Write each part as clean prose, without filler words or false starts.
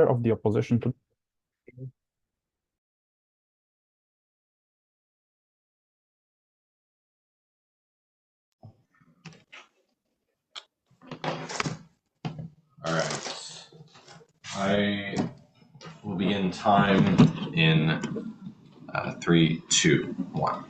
leader of the opposition to. All right. I will begin time in 3, 2, 1.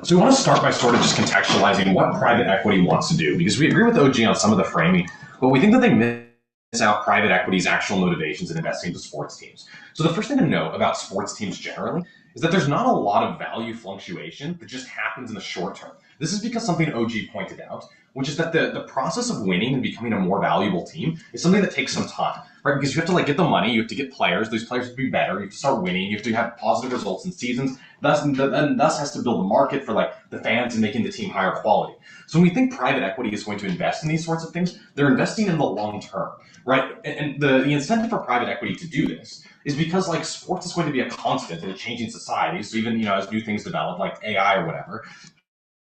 So we want to start by sort of just contextualizing what private equity wants to do, because we agree with OG on some of the framing, but we think that they miss out private equity's actual motivations in investing into sports teams. So the first thing to know about sports teams generally is that there's not a lot of value fluctuation that just happens in the short term. This is because something OG pointed out, which is that the process of winning and becoming a more valuable team is something that takes some time, right? Because you have to get the money, you have to get players, those players have to be better, you have to start winning, you have to have positive results in seasons, thus has to build a market for the fans and making the team higher quality. So when we think private equity is going to invest in these sorts of things, they're investing in the long term, right? And the incentive for private equity to do this is because sports is going to be a constant in a changing society. So even as new things develop like AI or whatever,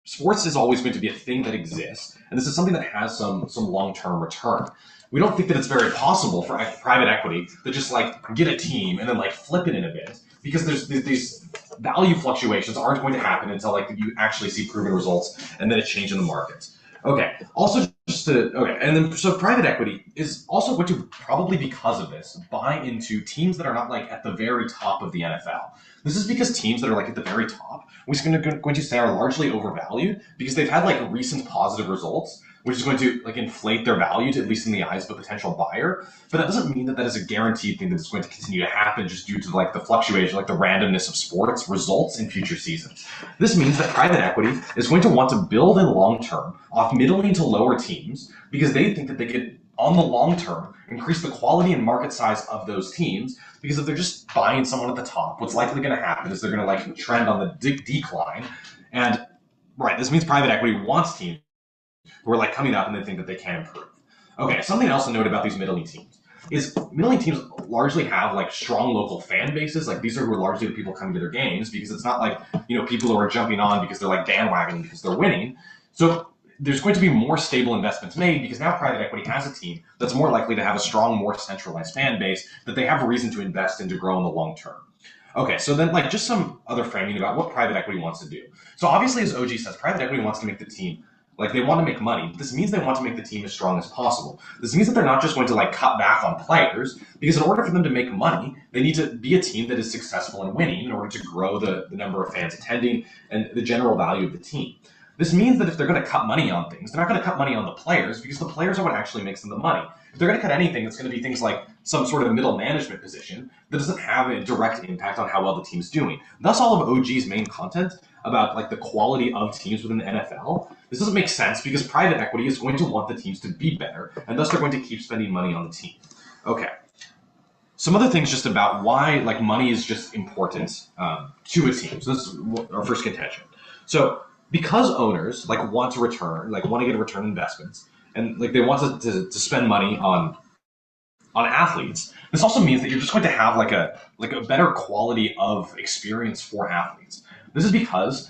sports is always going to be a thing that exists, and this is something that has some long-term return. We don't think that it's very possible for private equity to just get a team and then flip it in a bit, because there's these value fluctuations aren't going to happen until you actually see proven results and then a change in the market. Okay. Also, and then so private equity is also going to, probably because of this, buy into teams that are not at the very top of the NFL. This is because teams that are at the very top, we're going to say are largely overvalued because they've had recent positive results, which is going to inflate their value, to, at least in the eyes of a potential buyer. But that doesn't mean that that is a guaranteed thing that's going to continue to happen just due to the fluctuation, the randomness of sports results in future seasons. This means that private equity is going to want to build in long term off middling to lower teams, because they think that they could, on the long term, increase the quality and market size of those teams. Because if they're just buying someone at the top, what's likely going to happen is they're going to trend on the decline. And this means private equity wants teams who are coming up and they think that they can improve. Okay, something else to note about these middling teams is middling teams largely have strong local fan bases. These are who are largely the people coming to their games, because it's not people who are jumping on because they're bandwagoning because they're winning. So there's going to be more stable investments made, because now private equity has a team that's more likely to have a strong, more centralized fan base that they have a reason to invest in to grow in the long term. Okay, so then just some other framing about what private equity wants to do. So obviously, as OG says, private equity wants to make the team, they want to make money, but this means they want to make the team as strong as possible. This means that they're not just going to cut back on players, because in order for them to make money, they need to be a team that is successful in winning in order to grow the number of fans attending and the general value of the team. This means that if they're going to cut money on things, they're not going to cut money on the players, because the players are what actually makes them the money. If they're going to cut anything, it's going to be things like some sort of middle management position that doesn't have a direct impact on how well the team's doing. Thus, all of OG's main content about the quality of teams within the NFL, this doesn't make sense, because private equity is going to want the teams to be better, and thus they're going to keep spending money on the team. Okay. Some other things just about why money is just important to a team. So this is our first contention. So because owners want to return, want to get a return on investments, and they want to spend money on athletes, this also means that you're just going to have a better quality of experience for athletes. This is because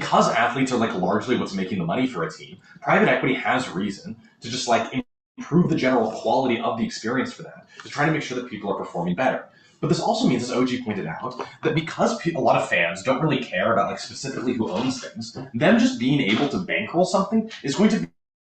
athletes are largely what's making the money for a team. Private equity has reason to just improve the general quality of the experience for that, to try to make sure that people are performing better. But this also means, as OG pointed out, that because a lot of fans don't really care about specifically who owns things, them just being able to bankroll something is going to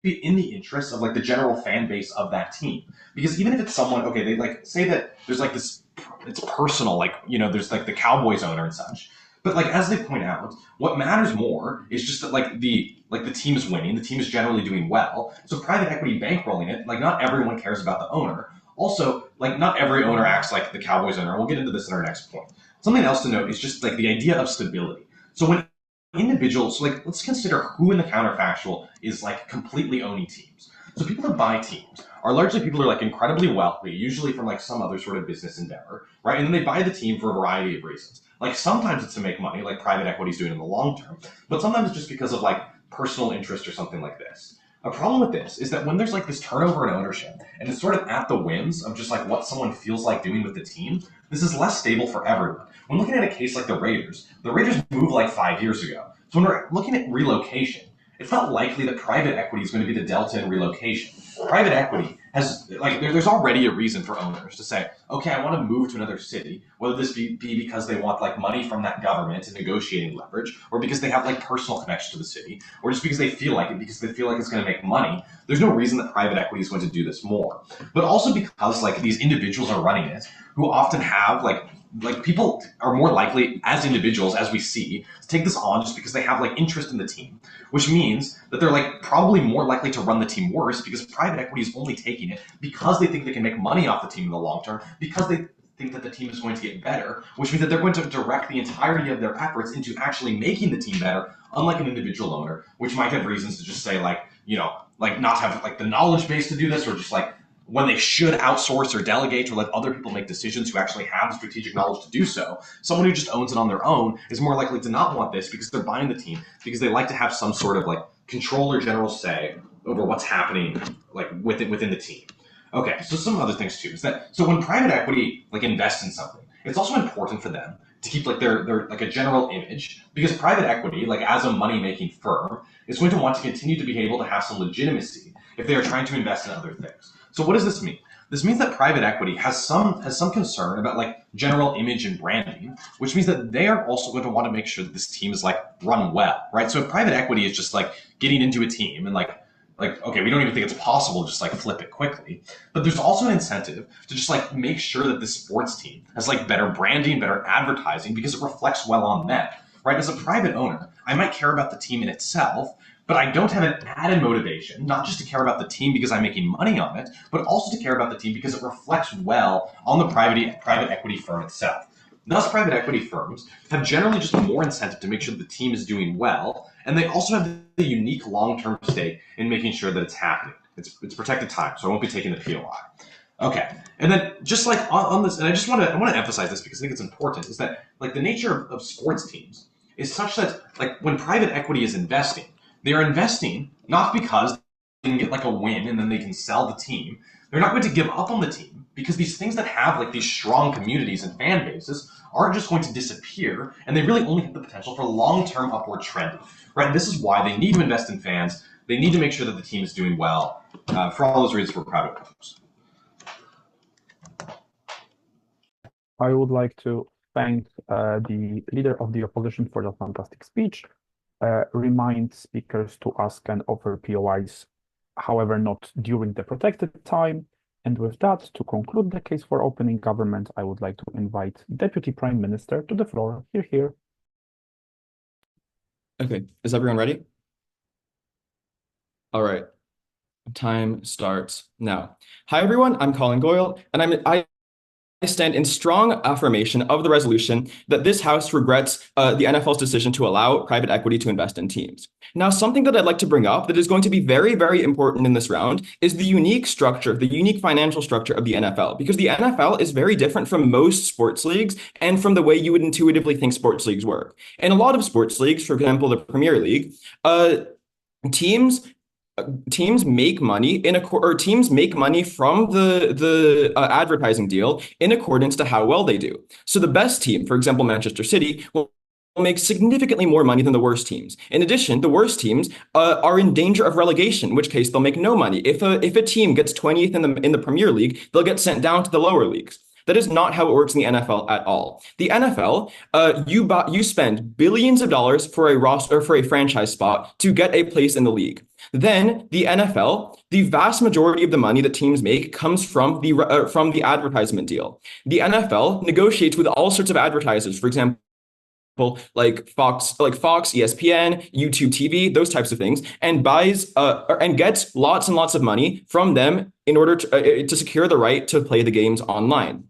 be in the interest of the general fan base of that team. Because even if it's someone, okay, they say that there's this, it's personal, there's the Cowboys owner and such. But as they point out, what matters more is just that the team is winning, the team is generally doing well. So private equity bankrolling it, not everyone cares about the owner. Also, not every owner acts like the Cowboys owner. We'll get into this in our next point. Something else to note is just the idea of stability. So when individuals, let's consider who in the counterfactual is completely owning teams. So people that buy teams are largely people who are incredibly wealthy, usually from some other sort of business endeavor, right? And then they buy the team for a variety of reasons. Sometimes it's to make money, like private equity is doing in the long term, but sometimes it's just because of personal interest or something like this. A problem with this is that when there's this turnover in ownership, and it's sort of at the whims of just what someone feels like doing with the team, this is less stable for everyone. When looking at a case like the Raiders moved 5 years ago. So when we're looking at relocation, it's not likely that private equity is going to be the delta in relocation. Private equity has like there's already a reason for owners to say, okay, I want to move to another city, whether this be because they want like money from that government and negotiating leverage, or because they have like personal connection to the city, or just because they feel like it, because they feel like it's going to make money. There's no reason that private equity is going to do this more, but also because like these individuals are running it, who often have like people are more likely as individuals, as we see, to take this on just because they have like interest in the team, which means that they're like probably more likely to run the team worse because private equity is only taking it because they think they can make money off the team in the long term, because they think that the team is going to get better, which means that they're going to direct the entirety of their efforts into actually making the team better, unlike an individual owner, which might have reasons to just say like, like not have like the knowledge base to do this, or just like when they should outsource or delegate or let other people make decisions who actually have the strategic knowledge to do so. Someone who just owns it on their own is more likely to not want this because they're buying the team, because they like to have some sort of like control or general say over what's happening like within the team. Okay, so some other things too is that so when private equity like invests in something, it's also important for them to keep like their like a general image, because private equity, like as a money making firm, is going to want to continue to be able to have some legitimacy if they are trying to invest in other things. So what does this mean? This means that private equity has some concern about like general image and branding, which means that they are also going to want to make sure that this team is like run well, right? So if private equity is just like getting into a team and like okay, we don't even think it's possible to just like flip it quickly, but there's also an incentive to just like make sure that this sports team has like better branding, better advertising, because it reflects well on them, right? As a private owner, I might care about the team in itself, but I don't have an added motivation, not just to care about the team because I'm making money on it, but also to care about the team because it reflects well on the private equity firm itself. Thus, private equity firms have generally just more incentive to make sure that the team is doing well, and they also have the unique long-term stake in making sure that it's happening. It's protected time, so I won't be taking the POI. Okay, and then just like on this, and I want to emphasize this because I think it's important, is that like the nature of sports teams is such that like when private equity is investing, they are investing not because they can get like a win and then they can sell the team. They're not going to give up on the team because these things that have like these strong communities and fan bases aren't just going to disappear, and they really only have the potential for long-term upward trending, right? And this is why they need to invest in fans. They need to make sure that the team is doing well. For all those reasons, for private firms. I would like to thank the leader of the opposition for the fantastic speech. Remind speakers to ask and offer POIs, however, not during the protected time. And with that, to conclude the case for opening government, I would like to invite Deputy Prime Minister to the floor. Here. Okay, is everyone ready? All right, time starts now. Hi, everyone, I'm Colin Goyle, and I stand in strong affirmation of the resolution that this House regrets the NFL's decision to allow private equity to invest in teams. Now, something that I'd like to bring up that is going to be very, very important in this round is the unique structure, the unique financial structure of the NFL, because the NFL is very different from most sports leagues and from the way you would intuitively think sports leagues work. In a lot of sports leagues, for example, the Premier League, teams make money teams make money from the advertising deal in accordance to how well they do. So the best team, for example, Manchester City, will make significantly more money than the worst teams. In addition, the worst teams are in danger of relegation, in which case they'll make no money. If a team gets 20th in the Premier League, they'll get sent down to the lower leagues. That is not how it works in the NFL at all. The NFL, you spend billions of dollars for a roster, for a franchise spot to get a place in the league. Then the NFL, the vast majority of the money that teams make comes from the advertisement deal. The NFL negotiates with all sorts of advertisers, for example, like Fox, ESPN, YouTube TV, those types of things, and buys and gets lots and lots of money from them in order to secure the right to play the games online.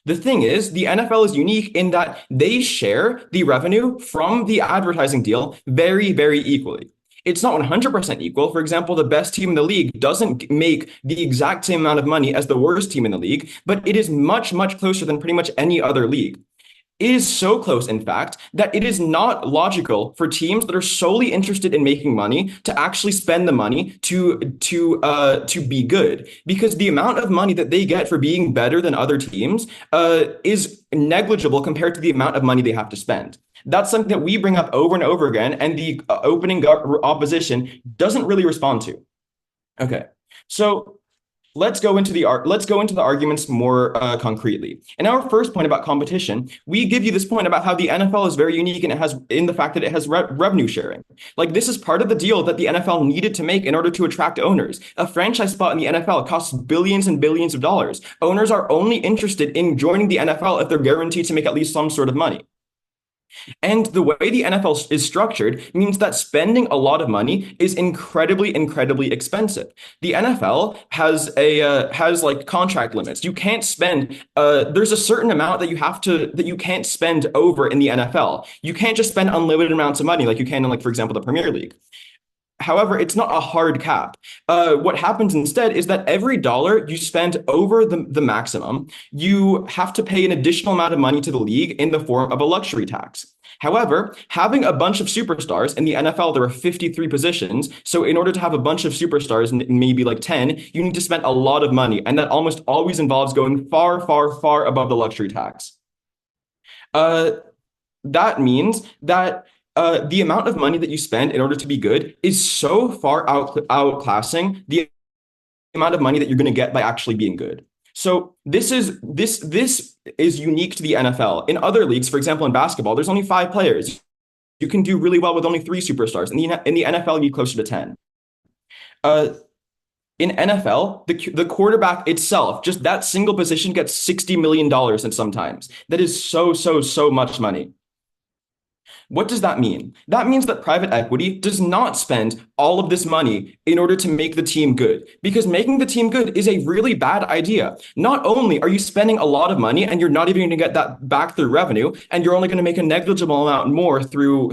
The thing is, the NFL is unique in that they share the revenue from the advertising deal very, very equally. It's not 100% equal. For example, the best team in the league doesn't make the exact same amount of money as the worst team in the league, but it is much, much closer than pretty much any other league. It is so close, in fact, that it is not logical for teams that are solely interested in making money to actually spend the money to be good, because the amount of money that they get for being better than other teams is negligible compared to the amount of money they have to spend. That's something that we bring up over and over again, and the opening opposition doesn't really respond to. Okay, so Let's go into the arguments more concretely. In our first point about competition, we give you this point about how the NFL is very unique and it has in the fact that it has revenue sharing. Like this is part of the deal that the NFL needed to make in order to attract owners. A franchise spot in the NFL costs billions and billions of dollars. Owners are only interested in joining the NFL if they're guaranteed to make at least some sort of money. And the way the NFL is structured means that spending a lot of money is incredibly, incredibly expensive. The NFL has like contract limits. You can't spend. There's a certain amount that you can't spend over in the NFL. You can't just spend unlimited amounts of money like you can in, like, for example, the Premier League. However, it's not a hard cap. What happens instead is that every dollar you spend over the maximum, you have to pay an additional amount of money to the league in the form of a luxury tax. However, having a bunch of superstars in the NFL, there are 53 positions. So in order to have a bunch of superstars, maybe like 10, you need to spend a lot of money. And that almost always involves going far, far, far above the luxury tax. That means that the amount of money that you spend in order to be good is so far outclassing the amount of money that you're going to get by actually being good. So this is unique to the NFL. In other leagues, for example, in basketball, there's only 5 players. You can do really well with only 3 superstars. In the NFL, you need closer to 10. In NFL, the quarterback itself, just that single position gets $60 million, and sometimes that is so much money. What does that mean? That means that private equity does not spend all of this money in order to make the team good, because making the team good is a really bad idea. Not only are you spending a lot of money and you're not even going to get that back through revenue, and you're only going to make a negligible amount more through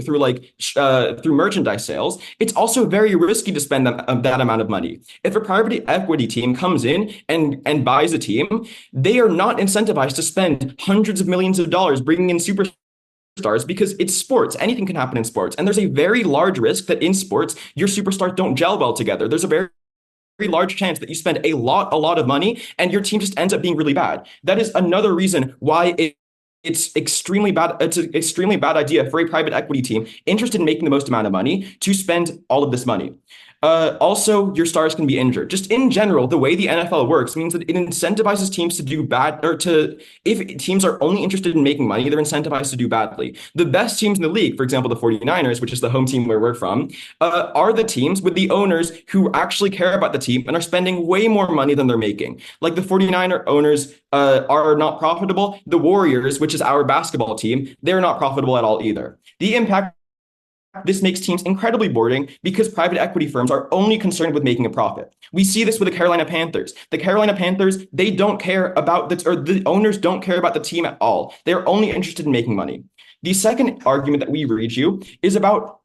merchandise sales, it's also very risky to spend that amount of money. If a private equity team comes in and buys a team, they are not incentivized to spend hundreds of millions of dollars bringing in superstars, because it's sports. Anything can happen in sports. And there's a very large risk that in sports, your superstars don't gel well together. There's a very large chance that you spend a lot of money and your team just ends up being really bad. That is another reason why it's extremely bad. It's an extremely bad idea for a private equity team interested in making the most amount of money to spend all of this money. Also, your stars can be injured. Just in general, the way the NFL works means that it incentivizes teams to do bad, if teams are only interested in making money, they're incentivized to do badly. The best teams in the league, for example, the 49ers, which is the home team where we're from, are the teams with the owners who actually care about the team and are spending way more money than they're making. Like the 49er owners are not profitable. The Warriors, which is our basketball team, they're not profitable at all either. The impact this makes teams incredibly boring because private equity firms are only concerned with making a profit. We see this with the Carolina Panthers. The Carolina Panthers, they don't care about the owners don't care about the team at all. They're only interested in making money. The second argument that we read you is about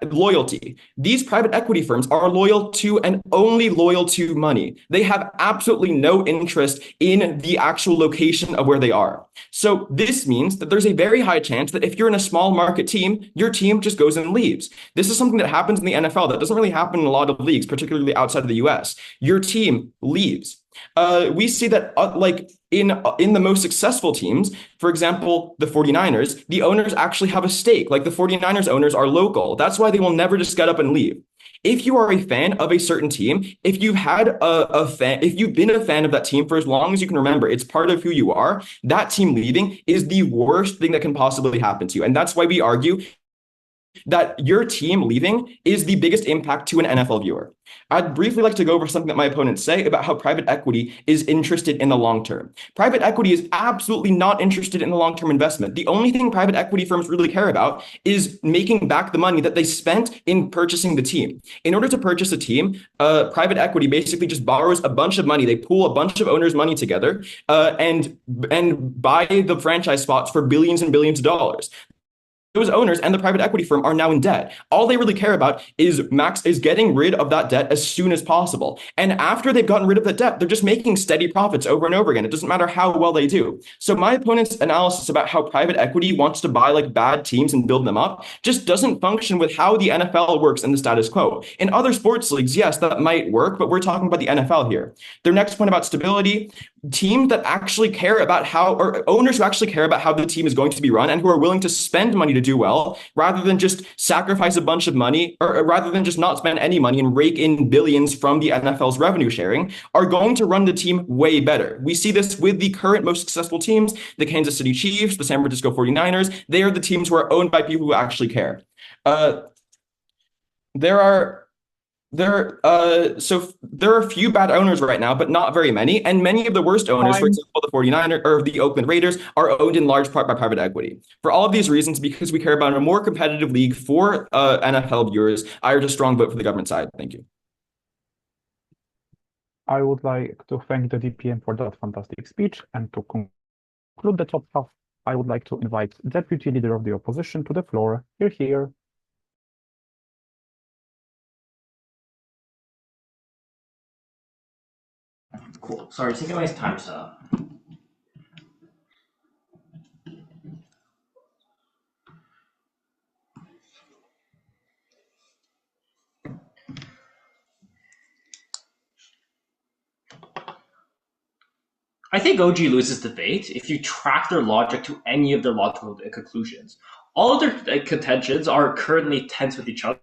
loyalty. These private equity firms are loyal to and only loyal to money. They have absolutely no interest in the actual location of where they are. So this means that there's a very high chance that if you're in a small market team, your team just goes and leaves. This is something that happens in the NFL that doesn't really happen in a lot of leagues, particularly outside of the US. Your team leaves. We see that in the most successful teams, for example, the 49ers, the owners actually have a stake. Like the 49ers owners are local. That's why they will never just get up and leave. If you are a fan of a certain team, if you've been a fan of that team for as long as you can remember, it's part of who you are, that team leaving is the worst thing that can possibly happen to you. And that's why we argue that your team leaving is the biggest impact to an NFL viewer. I'd briefly like to go over something that my opponents say about how private equity is interested in the long term. Private equity is absolutely not interested in the long-term investment. The only thing private equity firms really care about is making back the money that they spent in purchasing the team. In order to purchase a team, private equity basically just borrows a bunch of money. They pool a bunch of owners' money together and buy the franchise spots for billions and billions of dollars. Those owners and the private equity firm are now in debt. All they really care about is getting rid of that debt as soon as possible. And after they've gotten rid of the debt, they're just making steady profits over and over again. It doesn't matter how well they do. So my opponent's analysis about how private equity wants to buy like bad teams and build them up just doesn't function with how the NFL works in the status quo. In other sports leagues, yes, that might work, but we're talking about the NFL here. Their next point about stability, teams that actually care about how, or owners who actually care about how the team is going to be run and who are willing to spend money to do well rather than just sacrifice a bunch of money, or rather than just not spend any money and rake in billions from the NFL's revenue sharing, are going to run the team way better. We see this with the current most successful teams, the Kansas City Chiefs, the San Francisco 49ers. They are the teams who are owned by people who actually care. Uh, there are there are a few bad owners right now, but not very many. And many of the worst owners, for Time. example, the 49ers or the Oakland Raiders, are owned in large part by private equity. For all of these reasons, because we care about a more competitive league for NFL viewers, I urge a strong vote for the government side. Thank you. I would like to thank the DPM for that fantastic speech, and to conclude the top half, I would like to invite Deputy Leader of the Opposition to the floor. Here. Cool. Sorry, it's taking my time to set up. I think OG loses debate if you track their logic to any of their logical conclusions. All of their contentions are currently tense with each other,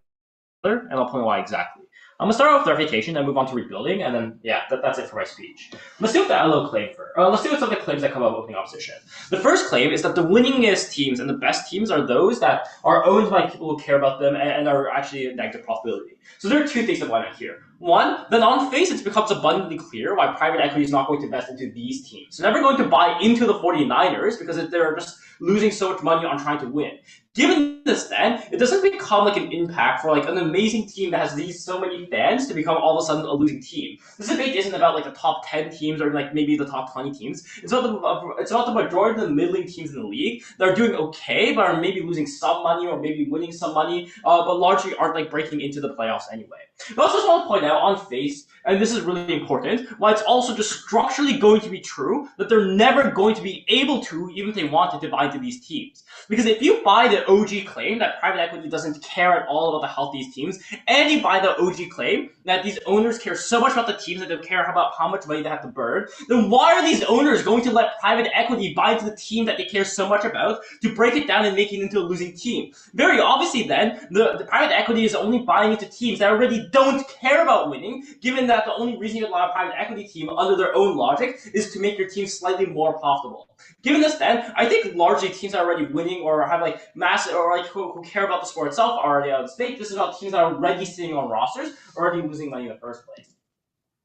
and I'll point out why exactly. I'm gonna start off with verification, then move on to rebuilding, and then that's it for my speech. Let's do with the LO claim first. Let's do with some of the claims that come out of opening opposition. The first claim is that the winningest teams and the best teams are those that are owned by people who care about them and are actually a negative profitability. So there are two things that went on here. One, then on face, it becomes abundantly clear why private equity is not going to invest into these teams. So never going to buy into the 49ers because they're just losing so much money on trying to win. Given this, then, it doesn't become like an impact for like an amazing team that has so many fans to become all of a sudden a losing team. This debate isn't about like the top 10 teams or like maybe the top 20 teams. It's about the majority of the middling teams in the league that are doing okay, but are maybe losing some money or maybe winning some money, but largely aren't like breaking into the playoffs anyway. But I also just want to point out on face, and this is really important, why it's also just structurally going to be true that they're never going to be able to, even if they wanted to, buy into these teams. Because if you buy the OG claim that private equity doesn't care at all about the health of these teams, and you buy the OG claim that these owners care so much about the teams that they don't care about how much money they have to burn, then why are these owners going to let private equity buy into the team that they care so much about to break it down and make it into a losing team? Very obviously then, the private equity is only buying into teams that already don't care about winning, given that the only reason you allow a private equity team under their own logic is to make your team slightly more profitable. Given this, then I think largely teams that are already winning or have like massive or like who care about the sport itself are already out of stake. This is about teams that are already sitting on rosters, already losing money in the first place.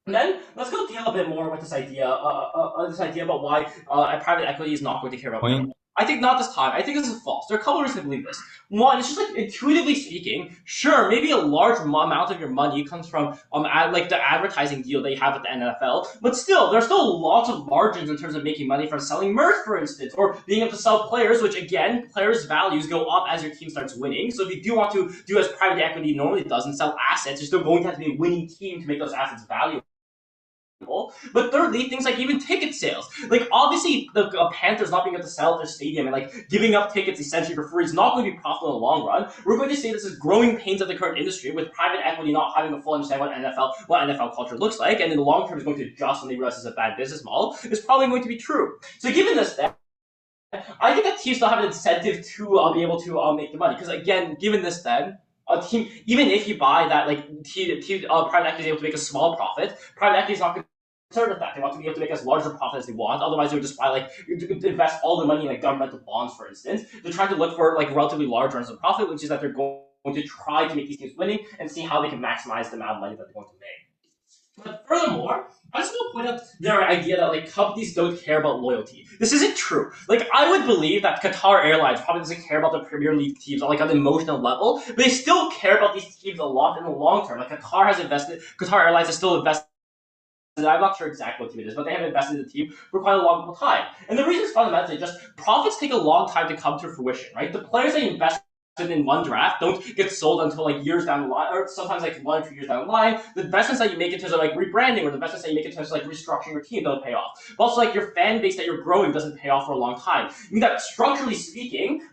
And then let's go deal a bit more with this idea about why private equity is not going to care about winning. I think not this time. I think this is false. There are a couple of reasons to believe this. One, it's just like intuitively speaking, sure, maybe a large amount of your money comes from like the advertising deal that you have with the NFL, but still, there's still lots of margins in terms of making money from selling merch, for instance, or being able to sell players, which again, players' values go up as your team starts winning. So if you do want to do as private equity normally does and sell assets, you're still going to have to be a winning team to make those assets valuable. But thirdly, things like even ticket sales. Like obviously the Panthers not being able to sell their stadium and like giving up tickets essentially for free is not going to be profitable in the long run. We're going to say this is growing pains of the current industry with private equity not having a full understanding what NFL culture looks like, and in the long term is going to adjust when they realize it's a bad business model, is probably going to be true. So given this, then I think that teams still have an incentive to be able to make the money. Because again, given this, then a team, even if you buy that, like private equity is able to make a small profit, private equity is not concerned with that. They want to be able to make as large a profit as they want. Otherwise, they would just buy invest all the money in like governmental bonds, for instance. They're trying to look for like relatively large runs of profit, which is that they're going to try to make these teams winning and see how they can maximize the amount of money that they're going to make. But furthermore, I just want to point out their idea that like companies don't care about loyalty. This isn't true. Like I would believe that Qatar Airlines probably doesn't care about the Premier League teams on like an emotional level, but they still care about these teams a lot in the long term. Like Qatar Airlines has still invested. I'm not sure exactly what team it is, but they have invested in the team for quite a long time. And the reason is fundamentally just profits take a long time to come to fruition, right? The players that invest in one draft don't get sold until like years down the line, or sometimes like 1 or 2 years down the line. The investments that you make in terms of like rebranding or the investments that you make in terms of like restructuring your team don't pay off. But also like your fan base that you're growing doesn't pay off for a long time. I mean that structurally speaking,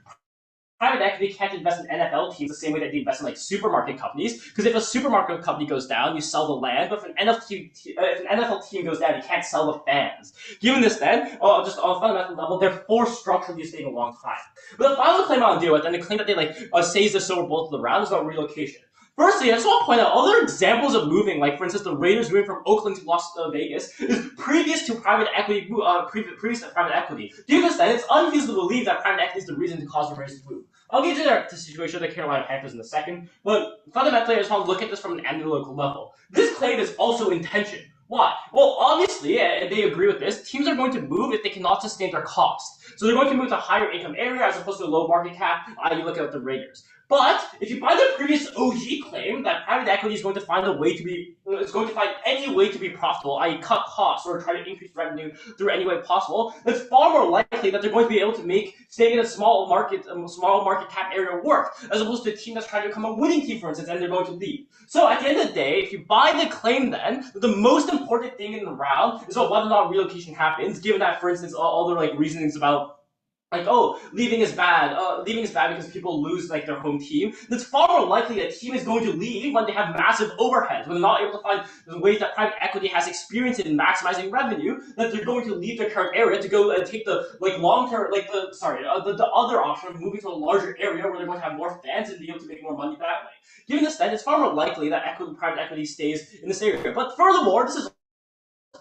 private equity can't invest in NFL teams the same way that they invest in like supermarket companies. Because if a supermarket company goes down, you sell the land. But if an NFL team goes down, you can't sell the fans. Given this, then, just on a fundamental level, they're forced structurally to stay a long time. But the final claim I want to deal with, and the claim that they like says the silver bullet to the round, is about relocation. Firstly, I just want to point out other examples of moving, like for instance, the Raiders moving from Oakland to Las Vegas, is previous to private equity. Previous to private equity. Due to this, then, it's unfeasible to believe that private equity is the reason to cause the Raiders to move. I'll get to the situation of the Carolina Panthers in a second, but fundamentally, I just want to look at this from an analytical level. This claim is also in tension. Why? Well, obviously, and they agree with this, teams are going to move if they cannot sustain their costs. So they're going to move to a higher income area as opposed to a low market cap, you look at the Raiders. But if you buy the previous OG claim that private equity is going to find any way to be profitable, i.e. cut costs or try to increase revenue through any way possible, it's far more likely that they're going to be able to make staying in a small market cap area work, as opposed to a team that's trying to become a winning team, for instance, and they're going to leave. So at the end of the day, if you buy the claim then, the most important thing in the round is about whether or not relocation happens, given that, for instance, all their like reasonings about like, oh, leaving is bad. Leaving is bad because people lose like their home team. It's far more likely a team is going to leave when they have massive overheads, when they're not able to find the ways that private equity has experience in maximizing revenue. That they're going to leave their current area to go and take the like long term, like the other option of moving to a larger area where they're going to have more fans and be able to make more money that way. Given this, then it's far more likely that private equity stays in this area. But furthermore, this is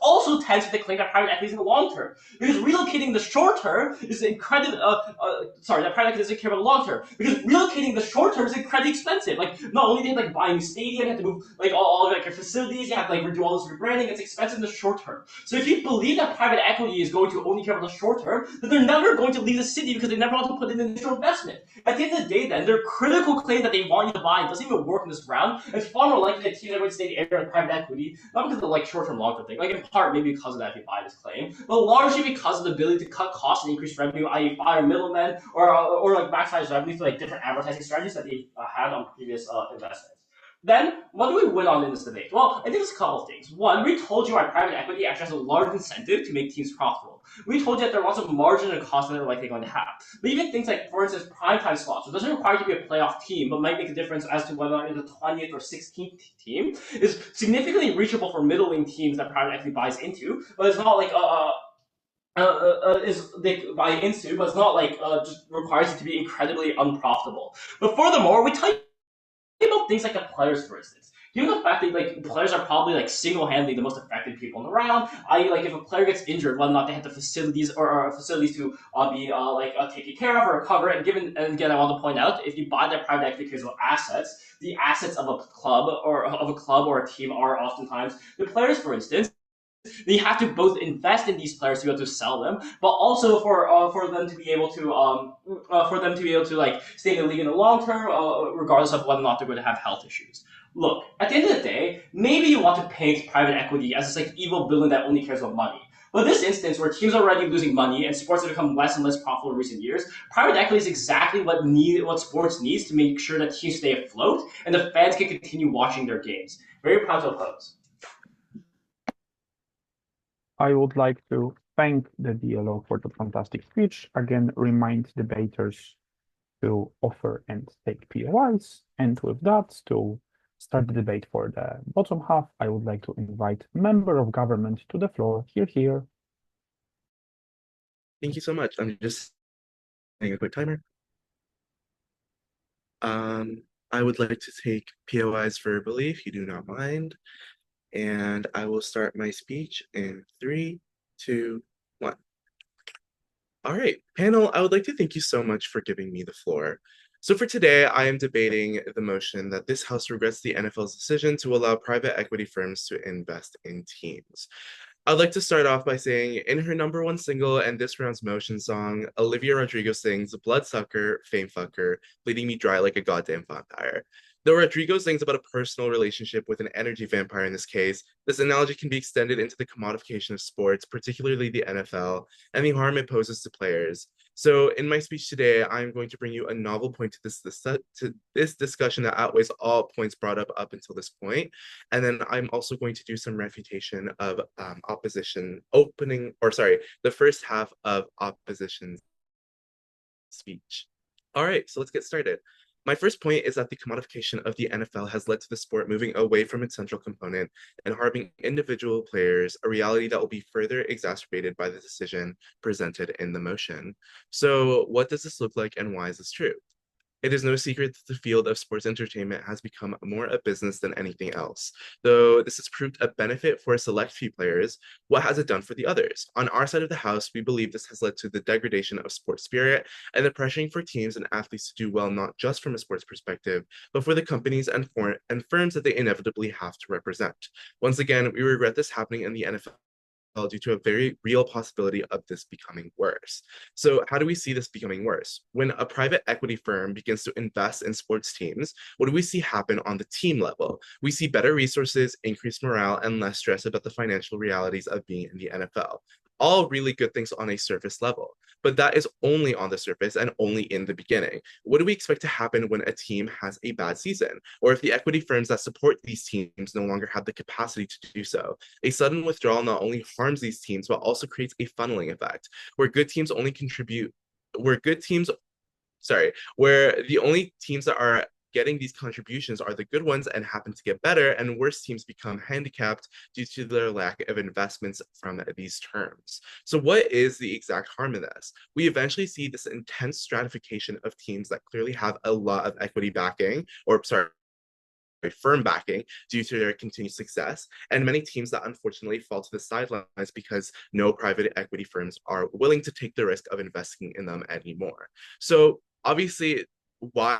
also tends to claim that private equity is in the long term, because relocating the short term is incredibly that private equity doesn't care about the long term, because relocating the short term is incredibly expensive. Like, not only do you have to like buy a new stadium, you have to move like all of like your facilities, you have to like do all this rebranding. It's expensive in the short term. So if you believe that private equity is going to only care about the short term, then they're never going to leave the city because they never want to put in initial investment. At the end of the day, then their critical claim that they want you to buy doesn't even work in this round. It's far more likely that teams are going to stay in the area of private equity, not because of the like short term, long term thing. Like in part maybe because of that if you buy this claim, but largely because of the ability to cut costs and increase revenue, i.e. fire middlemen or like maximize revenue through like different advertising strategies that they had on previous investments. Then, what do we win on in this debate? Well, I think there's a couple of things. One, we told you our private equity actually has a large incentive to make teams profitable. We told you that there are lots of margin and costs that they're likely going to have. But even things like, for instance, primetime slots, which doesn't require you to be a playoff team, but might make a difference as to whether you're the 20th or 16th team, is significantly reachable for middling teams that private equity buys into. But it's not like is they buy into, but it's not like just requires it to be incredibly unprofitable. But furthermore, we tell you about things like the players, for instance. Given the fact that like players are probably like single-handedly the most affected people in the round, i.e., like if a player gets injured, whether or not they have the facilities or facilities to be taken care of or recover. And again, I want to point out, if you buy their private equity because of assets, the assets of a club or a team are oftentimes the players, for instance. They have to both invest in these players to be able to sell them, but also for them to be able to like stay in the league in the long term, regardless of whether or not they're going to have health issues. Look, at the end of the day, maybe you want to paint private equity as this like evil villain that only cares about money. But in this instance, where teams are already losing money and sports have become less and less profitable in recent years, private equity is exactly what sports needs to make sure that teams stay afloat and the fans can continue watching their games. Very proud to oppose. I would like to thank the DLO for the fantastic speech. Again, remind debaters to offer and take POIs. And with that, to start the debate for the bottom half, I would like to invite member of government to the floor. Here. Thank you so much. I'm just setting a quick timer. I would like to take POIs verbally, if you do not mind. And I will start my speech in 3, 2, 1. All right, panel, I would like to thank you so much for giving me the floor. So for today, I am debating the motion that this House regrets the NFL's decision to allow private equity firms to invest in teams. I'd like to start off by saying, in her #1 single and this round's motion song, Olivia Rodrigo sings Bloodsucker, Fame Fucker, bleeding me dry like a goddamn vampire. Though Rodrigo sings about a personal relationship with an energy vampire in this case, this analogy can be extended into the commodification of sports, particularly the NFL, and the harm it poses to players. So in my speech today, I'm going to bring you a novel point to this discussion that outweighs all points brought up until this point. And then I'm also going to do some refutation of the first half of opposition's speech. All right, so let's get started. My first point is that the commodification of the NFL has led to the sport moving away from its central component and harming individual players, a reality that will be further exacerbated by the decision presented in the motion. So, what does this look like and why is this true? It is no secret that the field of sports entertainment has become more a business than anything else. Though this has proved a benefit for a select few players, what has it done for the others? On our side of the house, we believe this has led to the degradation of sports spirit and the pressuring for teams and athletes to do well, not just from a sports perspective, but for the companies and firms that they inevitably have to represent. Once again, we regret this happening in the NFL due to a very real possibility of this becoming worse. So, how do we see this becoming worse? When a private equity firm begins to invest in sports teams, what do we see happen on the team level? We see better resources, increased morale, and less stress about the financial realities of being in the NFL. All really good things on a surface level, but that is only on the surface and only in the beginning. What do we expect to happen when a team has a bad season? Or if the equity firms that support these teams no longer have the capacity to do so? A sudden withdrawal not only harms these teams, but also creates a funneling effect where good teams only contribute, where good teams, where the only teams that are getting these contributions are the good ones and happen to get better, and worse teams become handicapped due to their lack of investments from these terms. So, what is the exact harm in this? We eventually see this intense stratification of teams that clearly have a lot of equity backing, or sorry, firm backing due to their continued success, and many teams that unfortunately fall to the sidelines because no private equity firms are willing to take the risk of investing in them anymore. So obviously, why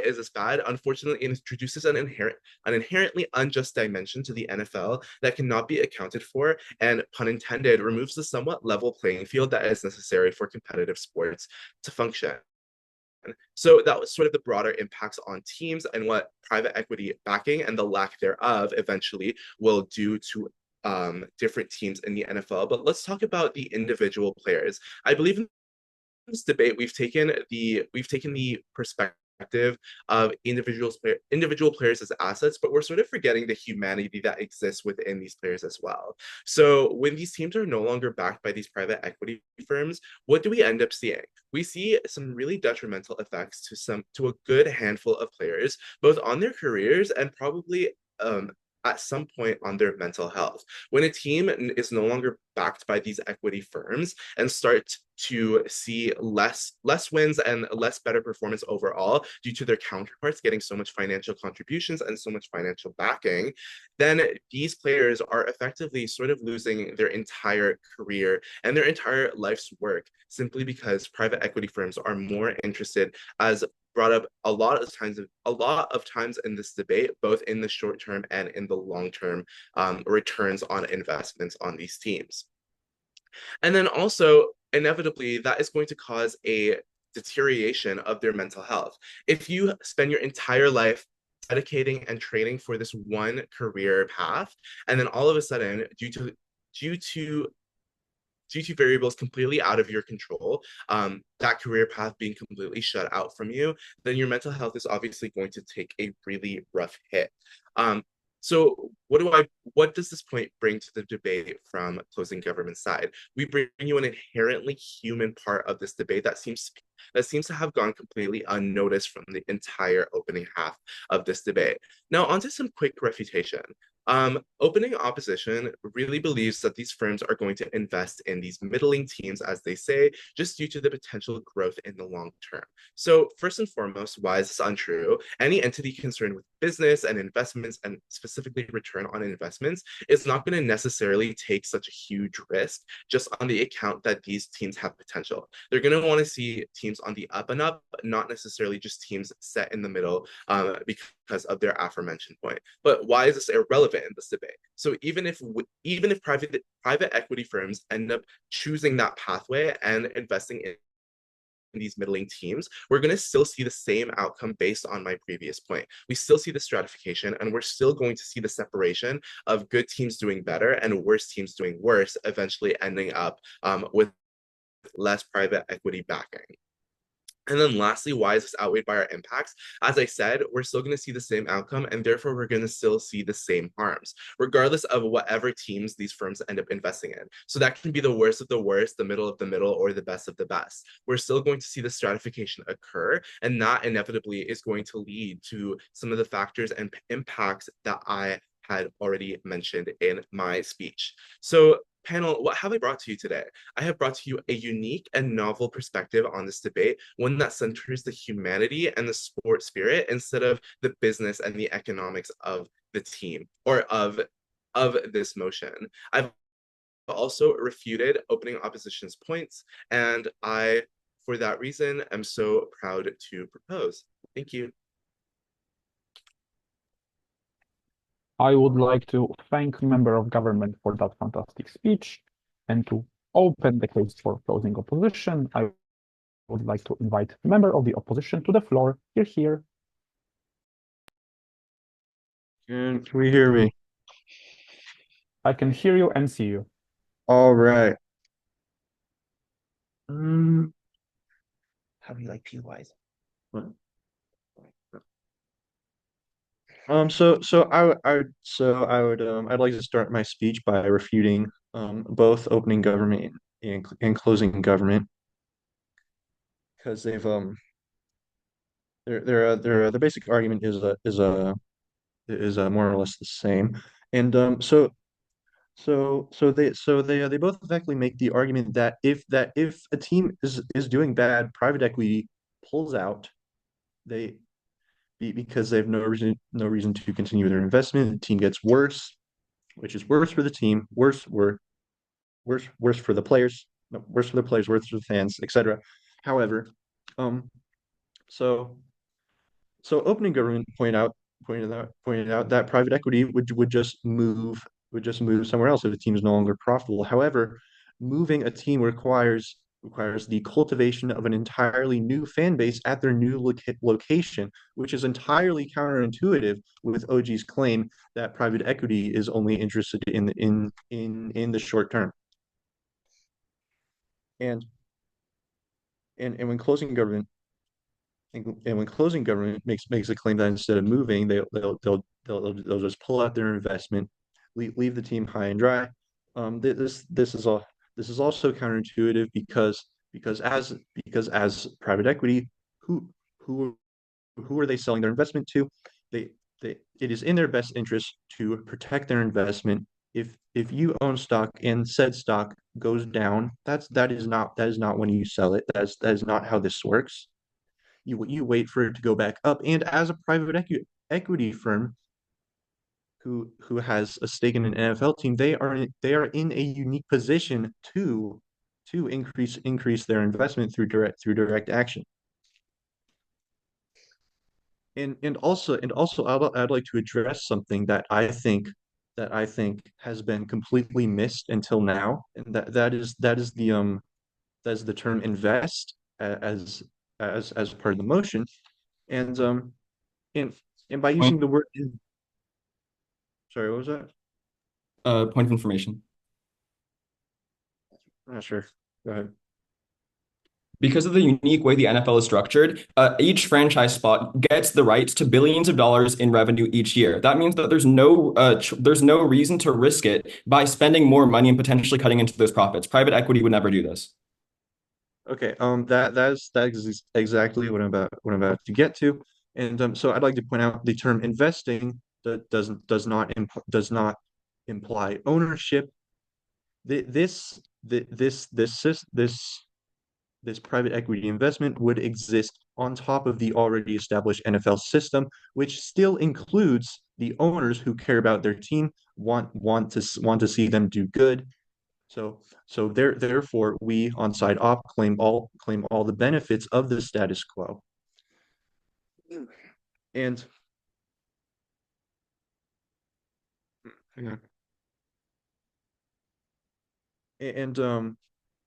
is this bad? Unfortunately, it introduces an inherently unjust dimension to the NFL that cannot be accounted for, and pun intended, removes the somewhat level playing field that is necessary for competitive sports to function. So that was sort of the broader impacts on teams and what private equity backing and the lack thereof eventually will do to different teams in the NFL. But let's talk about the individual players. I believe in this debate we've taken the perspective of individual players as assets, but we're sort of forgetting the humanity that exists within these players as well. So when these teams are no longer backed by these private equity firms, what do we end up seeing? We see some really detrimental effects to a good handful of players, both on their careers and probably at some point on their mental health. When a team is no longer backed by these equity firms and start to see less wins and less better performance overall due to their counterparts getting so much financial contributions and so much financial backing, then these players are effectively sort of losing their entire career and their entire life's work simply because private equity firms are more interested, as brought up a lot of times in this debate, both in the short term and in the long term returns on investments on these teams. And then also, inevitably, that is going to cause a deterioration of their mental health. If you spend your entire life dedicating and training for this one career path, and then all of a sudden, due to due to variables completely out of your control, that career path being completely shut out from you, then your mental health is obviously going to take a really rough hit. So what does this point bring to the debate from closing government side? We bring you an inherently human part of this debate that seems to have gone completely unnoticed from the entire opening half of this debate. Now, onto some quick refutation. Opening opposition really believes that these firms are going to invest in these middling teams, as they say, just due to the potential growth in the long term. So, first and foremost, why is this untrue? Any entity concerned with business and investments, and specifically return on investments, is not going to necessarily take such a huge risk just on the account that these teams have potential. They're going to want to see teams on the up and up, not necessarily just teams set in the middle because of their aforementioned point. But why is this irrelevant in this debate? So even if private equity firms end up choosing that pathway and investing in these middling teams, we're going to still see the same outcome based on my previous point. We still see the stratification, and we're still going to see the separation of good teams doing better and worse teams doing worse, eventually ending up with less private equity backing. And then lastly, why is this outweighed by our impacts? As I said, we're still going to see the same outcome, and therefore we're going to still see the same harms, regardless of whatever teams these firms end up investing in. So that can be the worst of the worst, the middle of the middle, or the best of the best. We're still going to see the stratification occur, and that inevitably is going to lead to some of the factors and impacts that I had already mentioned in my speech. So panel, what have I brought to you today? I have brought to you a unique and novel perspective on this debate, one that centers the humanity and the sport spirit instead of the business and the economics of the team or of this motion. I've also refuted opening opposition's points, and I, for that reason, am so proud to propose. Thank you. I would like to thank member of government for that fantastic speech, and to open the case for closing opposition, I would like to invite member of the opposition to the floor. Here. Can we hear me? I can hear you and see you. All right. How do you like PYs? What? I'd like to start my speech by refuting both opening government and closing government because they've their basic argument is more or less the same, and they both effectively make the argument that if a team is doing bad, private equity pulls out, they because they have no reason to continue their investment. The team gets worse, which is worse for the team, worse for the players, no, worse for the players, worse for the fans, etc. However, um, so opening government pointed out that private equity would just move somewhere else if a team is no longer profitable. However, moving a team requires the cultivation of an entirely new fan base at their new location, which is entirely counterintuitive with OG's claim that private equity is only interested in the short term. And and when closing government when closing government makes a claim that instead of moving, they'll just pull out their investment, leave the team high and dry. This is also counterintuitive because as private equity, who who who are they selling their investment to? They it is in their best interest to protect their investment. If you own stock and said stock goes down, that is not when you sell it. That is not how this works. You wait for it to go back up. And as a private equity firm who has a stake in an NFL team, they are in a unique position to increase their investment through direct action. And also I'd like to address something that I think has been completely missed until now, and that is the term invest as part of the motion. And and by using the word sorry, what was that? Point of information. I'm not sure. Go ahead. Because of the unique way the NFL is structured, each franchise spot gets the rights to billions of dollars in revenue each year. That means that there's no reason to risk it by spending more money and potentially cutting into those profits. Private equity would never do this. Okay, that is exactly what I'm about to get to. And so I'd like to point out the term investing that does not imply ownership. This private equity investment would exist on top of the already established NFL system, which still includes the owners who care about their team, want to see them do good. Therefore, we on side op claim all the benefits of the status quo. And hang on. And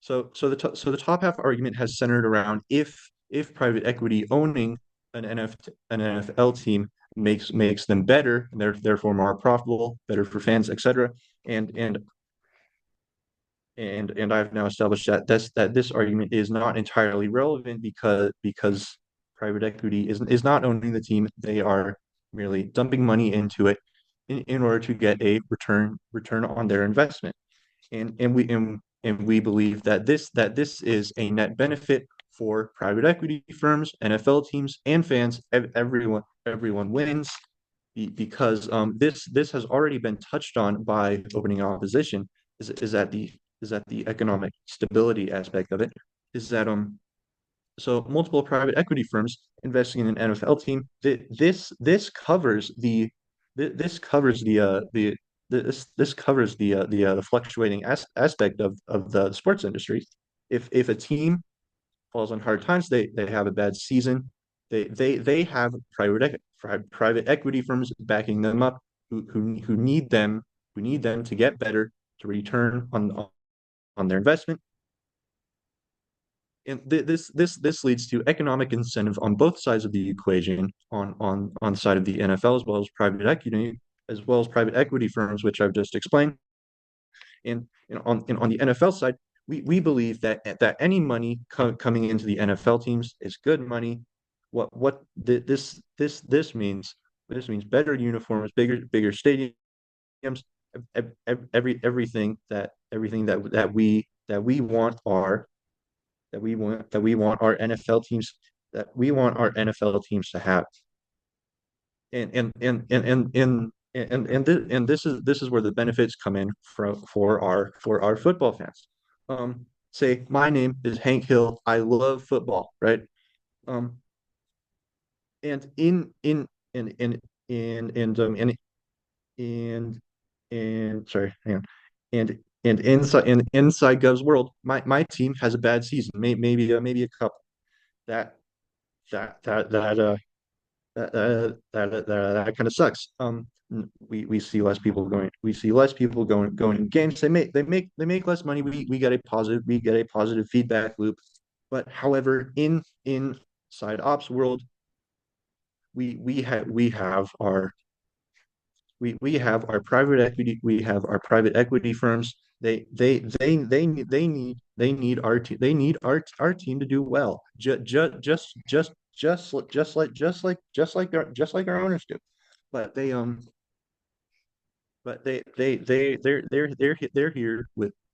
so the top half argument has centered around if private equity owning an NFL team makes them better, and they're therefore more profitable, better for fans, etc. And and I've now established that this argument is not entirely relevant because private equity is not owning the team. They are merely dumping money into it in order to get a return on their investment. And we believe that this is a net benefit for private equity firms, NFL teams, and fans. Everyone wins because this has already been touched on by opening opposition. Is that the economic stability aspect of it? Is that so multiple private equity firms investing in an NFL team. This covers this covers this covers the fluctuating aspect of the sports industry. If a team falls on hard times, they have a bad season. They have private equity firms backing them up who need them to get better to return on their investment. And this leads to economic incentive on both sides of the equation, on the side of the NFL as well as private equity firms, which I've just explained. And on the NFL side, we believe that any money coming into the NFL teams is good money. This means better uniforms, bigger stadiums, everything that we want our NFL teams to have. And this is where the benefits come in for our football fans. Say my name is Hank Hill. I love football, right? And sorry, hang on. And inside Gov's world, my team has a bad season, maybe a couple. That that that that uh that kind of sucks. We see less people going. We see less people going in games. They make less money. We get a positive feedback loop. But however, inside ops world, we have our private equity firms. They need our team to do well. Just like our owners do. But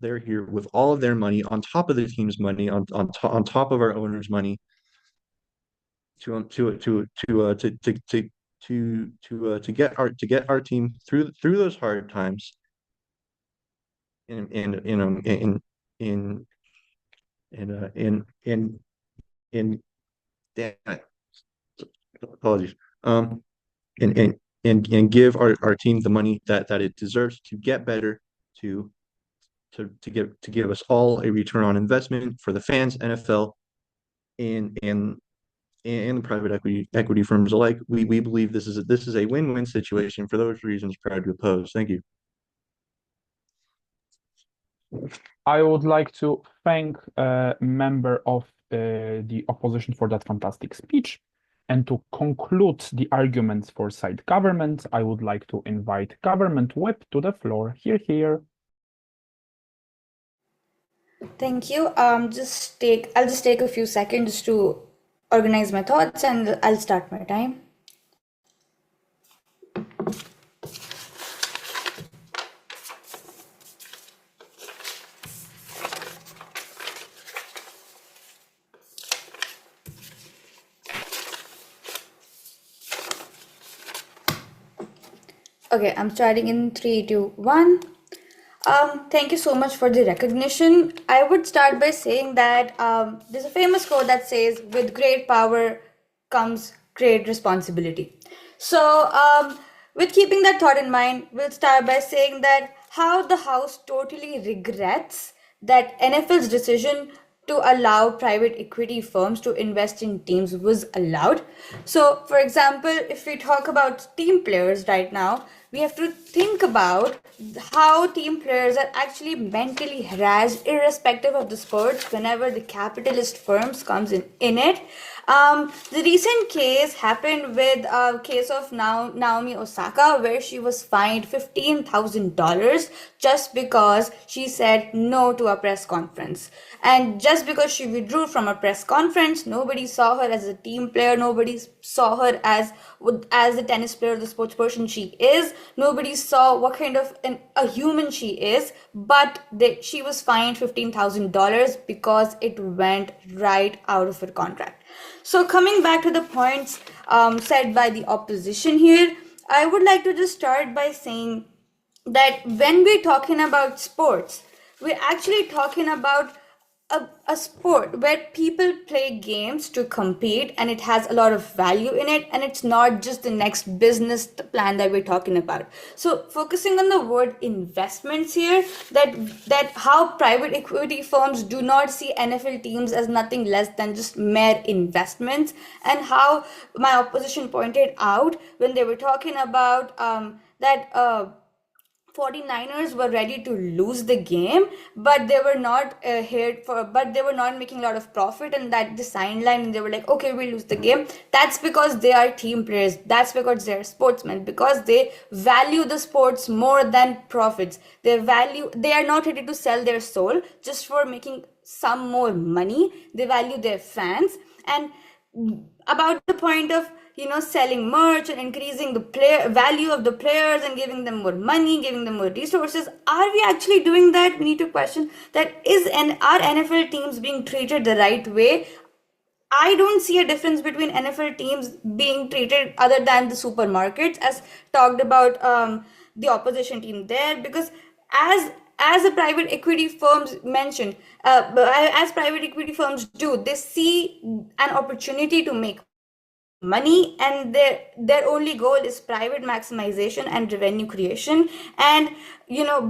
they're here with all of their money on top of the team's money, on top of our owners' money, to get our team through those hard times. In apologies. And give our team the money that it deserves to get better, to give us all a return on investment for the fans, NFL, and private equity firms alike. We believe this is a win-win situation. For those reasons, proud to oppose. Thank you. I would like to thank a member of the opposition for that fantastic speech. And to conclude the arguments for side government, I would like to invite Government Whip to the floor. Here. Thank you. I'll just take a few seconds to organize my thoughts and I'll start my time. Okay, I'm starting in 3, 2, 1. Thank you so much for the recognition. I would start by saying that there's a famous quote that says, with great power comes great responsibility. So with keeping that thought in mind, we'll start by saying that how the House totally regrets that NFL's decision to allow private equity firms to invest in teams was allowed. So, for example, if we talk about team players right now, we have to think about how team players are actually mentally harassed irrespective of the sports whenever the capitalist firms comes in it. The recent case happened with a case of Naomi Osaka, where she was fined $15,000 just because she said no to a press conference. And just because she withdrew from a press conference, nobody saw her as a team player. Nobody saw her as the tennis player, the sports person she is. Nobody saw what kind of a human she is. But she was fined $15,000 because it went right out of her contract. So coming back to the points said by the opposition here, I would like to just start by saying that when we're talking about sports, we're actually talking about a sport where people play games to compete, and it has a lot of value in it, and it's not just the next business plan that we're talking about. So focusing on the word investments here, that how private equity firms do not see NFL teams as nothing less than just mere investments, and how my opposition pointed out when they were talking about that 49ers were ready to lose the game, but they were not but they were not making a lot of profit, and that the sideline, and they were like, okay, we lose the game. That's because they are team players. That's because they're sportsmen, because they value the sports more than profits. They are not ready to sell their soul just for making some more money. They value their fans. And about the point of selling merch and increasing the value of the players and giving them more money, giving them more resources, are we actually doing that? We need to question that. Are NFL teams being treated the right way? I don't see a difference between NFL teams being treated other than the supermarkets, as talked about the opposition team there, because as the private equity firms mentioned, as private equity firms do, they see an opportunity to make money, and their only goal is private maximization and revenue creation. And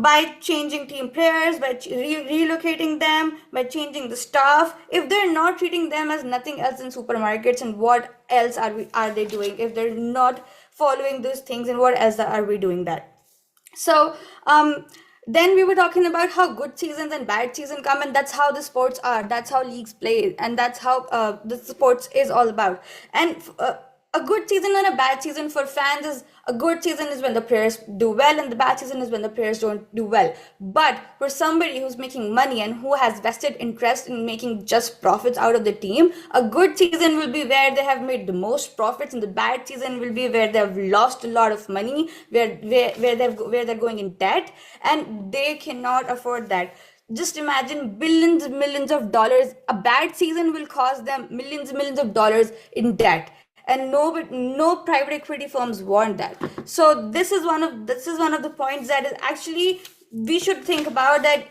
by changing team players, by relocating them, by changing the staff, if they're not treating them as nothing else in supermarkets, and what else are they doing? If they're not following those things, and what else are we doing that? So then we were talking about how good seasons and bad seasons come, and that's how the sports are. That's how leagues play, and that's how the sports is all about. And a good season and a bad season for fans is, a good season is when the players do well, and the bad season is when the players don't do well. But for somebody who's making money and who has vested interest in making just profits out of the team, a good season will be where they have made the most profits, and the bad season will be where they've lost a lot of money, where they're going in debt, and they cannot afford that. Just imagine billions and millions of dollars. A bad season will cost them millions and millions of dollars in debt, and no private equity firms want that. So this is one of the points that is actually we should think about, that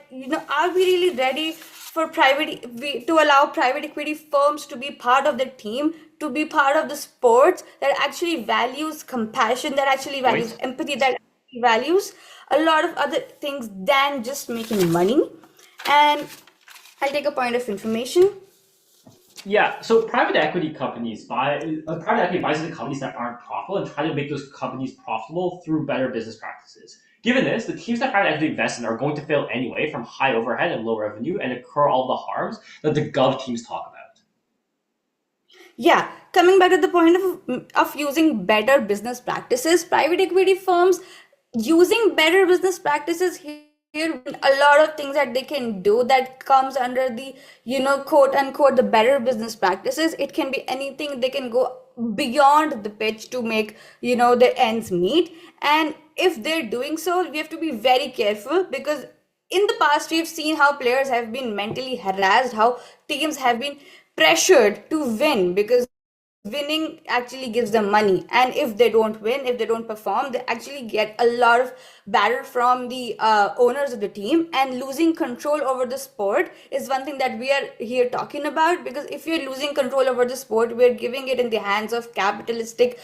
are we really ready for to allow private equity firms to be part of the team, to be part of the sports that actually values compassion, that actually values empathy, that actually values a lot of other things than just making money. And I'll take a point of information. Yeah, so private equity buys into companies that aren't profitable and try to make those companies profitable through better business practices. Given this, the teams that private equity invest in are going to fail anyway from high overhead and low revenue, and incur all the harms that the gov teams talk about. Yeah, coming back to the point of using better business practices, private equity firms using better business practices here, a lot of things that they can do that comes under the quote unquote the better business practices. It can be anything. They can go beyond the pitch to make the ends meet. And if they're doing so, we have to be very careful, because in the past we've seen how players have been mentally harassed, how teams have been pressured to win, because winning actually gives them money, and if they don't win, if they don't perform, they actually get a lot of batter from the owners of the team. And losing control over the sport is one thing that we are here talking about, because if you're losing control over the sport, we're giving it in the hands of capitalistic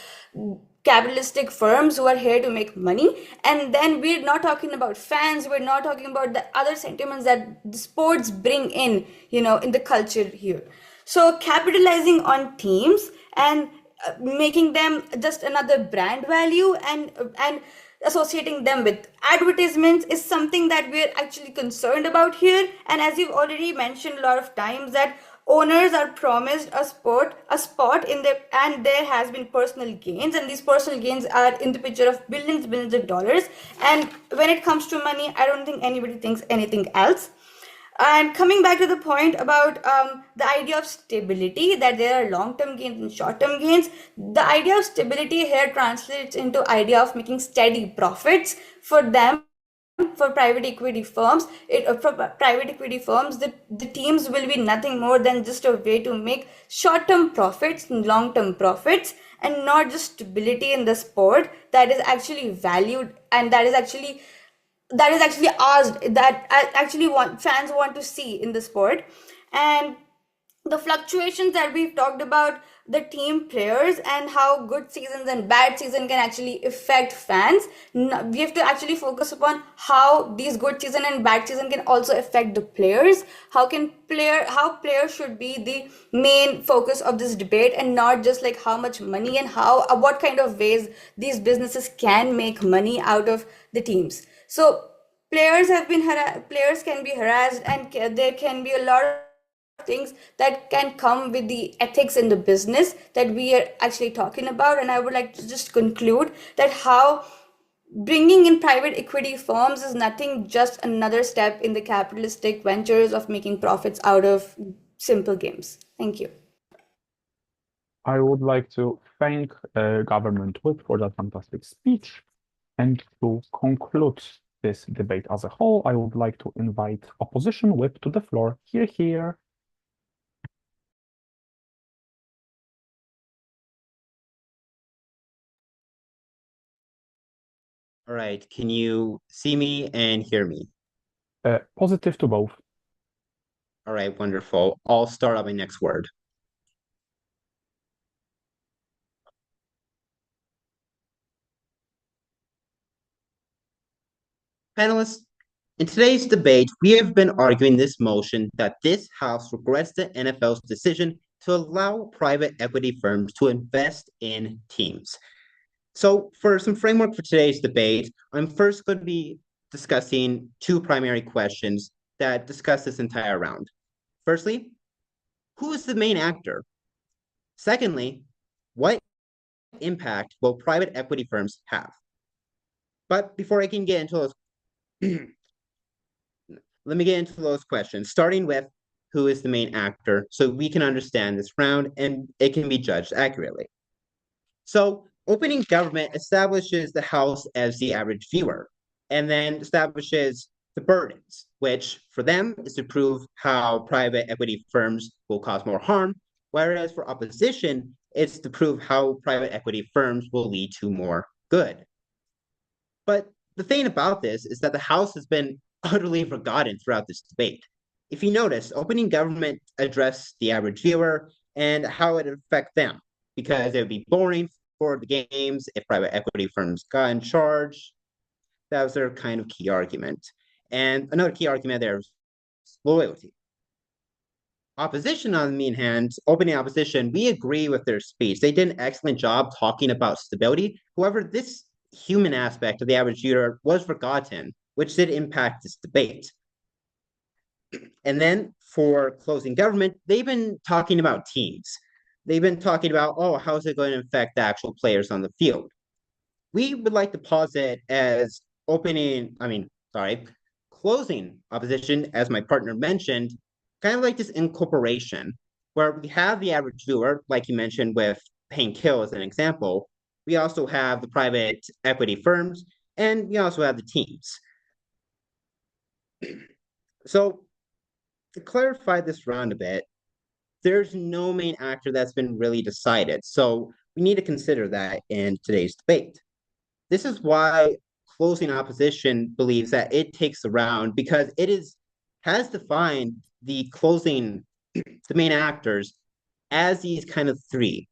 firms who are here to make money. And then we're not talking about fans, we're not talking about the other sentiments that the sports bring in in the culture here. So capitalizing on teams and making them just another brand value, and associating them with advertisements is something that we're actually concerned about here. And as you've already mentioned a lot of times, that owners are promised a spot in the, and there has been personal gains, and these personal gains are in the picture of billions of dollars. And when it comes to money, I don't think anybody thinks anything else. And coming back to the point about the idea of stability, that there are long-term gains and short-term gains, the idea of stability here translates into idea of making steady profits for them, for private equity firms. The teams will be nothing more than just a way to make short-term profits and long-term profits, and not just stability in the sport that is actually valued, and that is actually asked, that actually fans want to see in the sport. And the fluctuations that we've talked about, the team players, and how good seasons and bad season can actually affect fans. We have to actually focus upon how these good season and bad season can also affect the players. How players should be the main focus of this debate, and not just like how much money and what kind of ways these businesses can make money out of the teams. So players can be harassed, and there can be a lot of things that can come with the ethics in the business that we are actually talking about. And I would like to just conclude that how bringing in private equity firms is nothing just another step in the capitalistic ventures of making profits out of simple games. Thank you. I would like to thank Government Whip for that fantastic speech. And to conclude this debate as a whole, I would like to invite Opposition Whip to the floor. Here. All right, can you see me and hear me? Positive to both. All right, wonderful. I'll start on my next word. Panelists, in today's debate, we have been arguing this motion that this House regrets the NFL's decision to allow private equity firms to invest in teams. So for some framework for today's debate, I'm first going to be discussing two primary questions that discuss this entire round. Firstly, who is the main actor? Secondly, what impact will private equity firms have? But before I can get into those, let me get into those questions, starting with who is the main actor, so we can understand this round and it can be judged accurately. So opening government establishes the House as the average viewer, and then establishes the burdens, which for them is to prove how private equity firms will cause more harm, whereas for opposition, it's to prove how private equity firms will lead to more good. But the thing about this is that the House has been utterly forgotten throughout this debate. If you notice, opening government addressed the average viewer and how it would affect them, because it would be boring for the games if private equity firms got in charge. That was their kind of key argument. And another key argument there is loyalty. Opposition, on the other hand, opening opposition, we agree with their speech. They did an excellent job talking about stability. However, this human aspect of the average viewer was forgotten, which did impact this debate. And then for closing government, they've been talking about teams. They've been talking about, oh, how is it going to affect the actual players on the field? We would like to posit as closing opposition, as my partner mentioned, kind of like this incorporation, where we have the average viewer, like you mentioned with Payne Kill as an example. We also have the private equity firms, and we also have the teams. So to clarify this round a bit, there's no main actor that's been really decided. So we need to consider that in today's debate. This is why closing opposition believes that it takes the round, because has defined the main actors as these kind of three.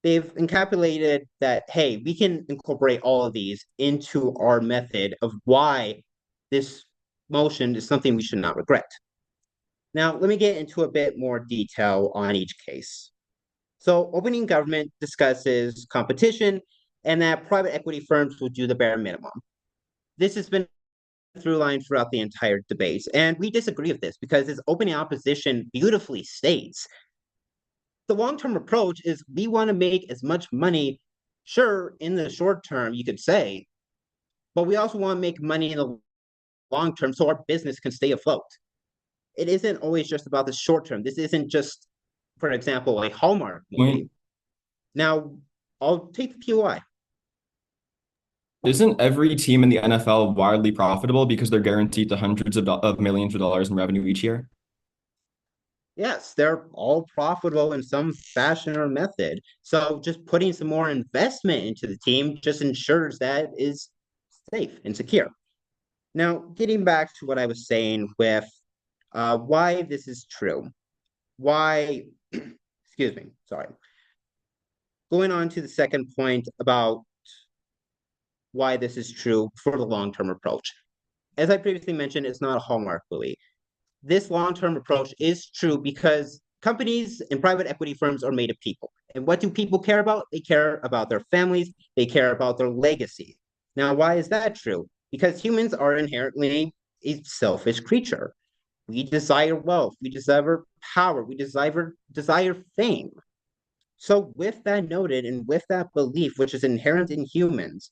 They've encapsulated that, hey, we can incorporate all of these into our method of why this motion is something we should not regret. Now, let me get into a bit more detail on each case. So opening government discusses competition and that private equity firms will do the bare minimum. This has been through line throughout the entire debate. And we disagree with this because his opening opposition beautifully states the long-term approach is we want to make as much money, sure, in the short term, you could say, but we also want to make money in the long term so our business can stay afloat. It isn't always just about the short term. This isn't just, for example, a Hallmark movie. Now, I'll take the POI. Isn't every team in the NFL wildly profitable because they're guaranteed to hundreds of millions of dollars in revenue each year? Yes, they're all profitable in some fashion or method. So just putting some more investment into the team just ensures that it is safe and secure. Now, getting back to what I was saying with why this is true. Why, excuse me, sorry. Going on to the second point about why this is true for the long-term approach. As I previously mentioned, it's not a Hallmark movie. This long-term approach is true because companies and private equity firms are made of people. And what do people care about? They care about their families. They care about their legacy. Now, why is that true? Because humans are inherently a selfish creature. We desire wealth. We desire power. We desire fame. So with that noted and with that belief, which is inherent in humans,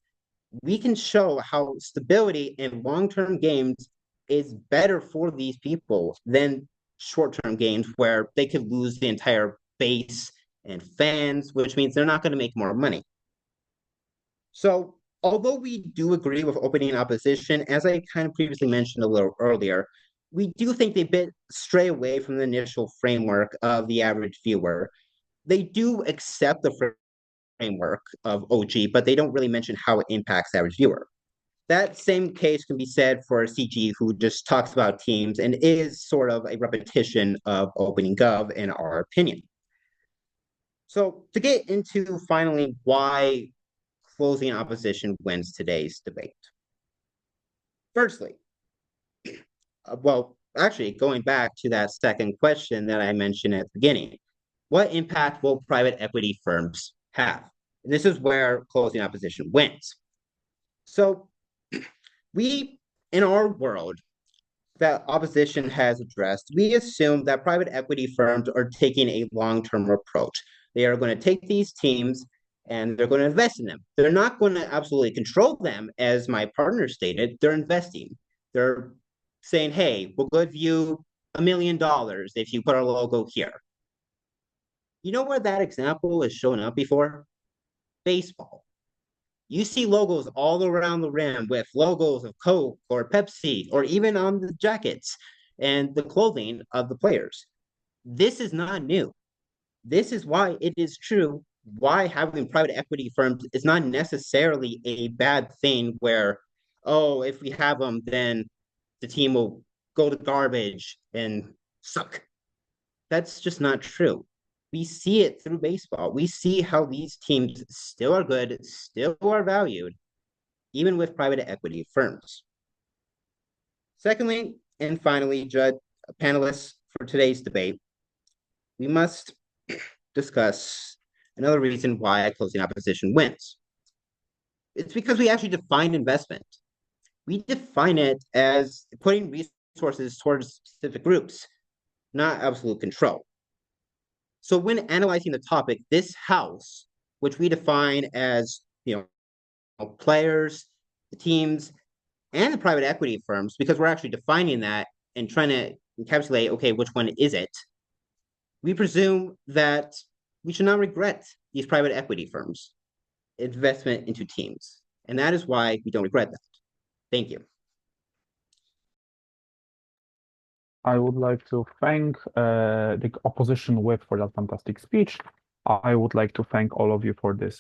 we can show how stability in long-term games is better for these people than short-term games where they could lose the entire base and fans, which means they're not going to make more money. So although we do agree with opening opposition, as I kind of previously mentioned a little earlier, we do think they bit stray away from the initial framework of the average viewer. They do accept the framework of OG, but they don't really mention how it impacts the average viewer. That same case can be said for CG, who just talks about teams and is sort of a repetition of opening gov, in our opinion. So to get into finally why closing opposition wins today's debate. Firstly, well, actually, going back to that second question that I mentioned at the beginning, what impact will private equity firms have? And this is where closing opposition wins. So we, in our world that opposition has addressed, we assume that private equity firms are taking a long-term approach. They are going to take these teams and they're going to invest in them. They're not going to absolutely control them, as my partner stated. They're investing. They're saying, hey, we'll give you $1 million if you put our logo here. You know where that example is shown up before? Baseball. You see logos all around the rim with logos of Coke or Pepsi, or even on the jackets and the clothing of the players. This is not new. This is why it is true why having private equity firms is not necessarily a bad thing where, oh, if we have them, then the team will go to garbage and suck. That's just not true. We see it through baseball. We see how these teams still are good, still are valued, even with private equity firms. Secondly, and finally, panelists, for today's debate, we must discuss another reason why closing opposition wins. It's because we actually define investment. We define it as putting resources towards specific groups, not absolute control. So when analyzing the topic, this house, which we define as, players, the teams, and the private equity firms, because we're actually defining that and trying to encapsulate, okay, which one is it? We presume that we should not regret these private equity firms' investment into teams. And that is why we don't regret that. Thank you. I would like to thank the opposition whip for that fantastic speech. I would like to thank all of you for this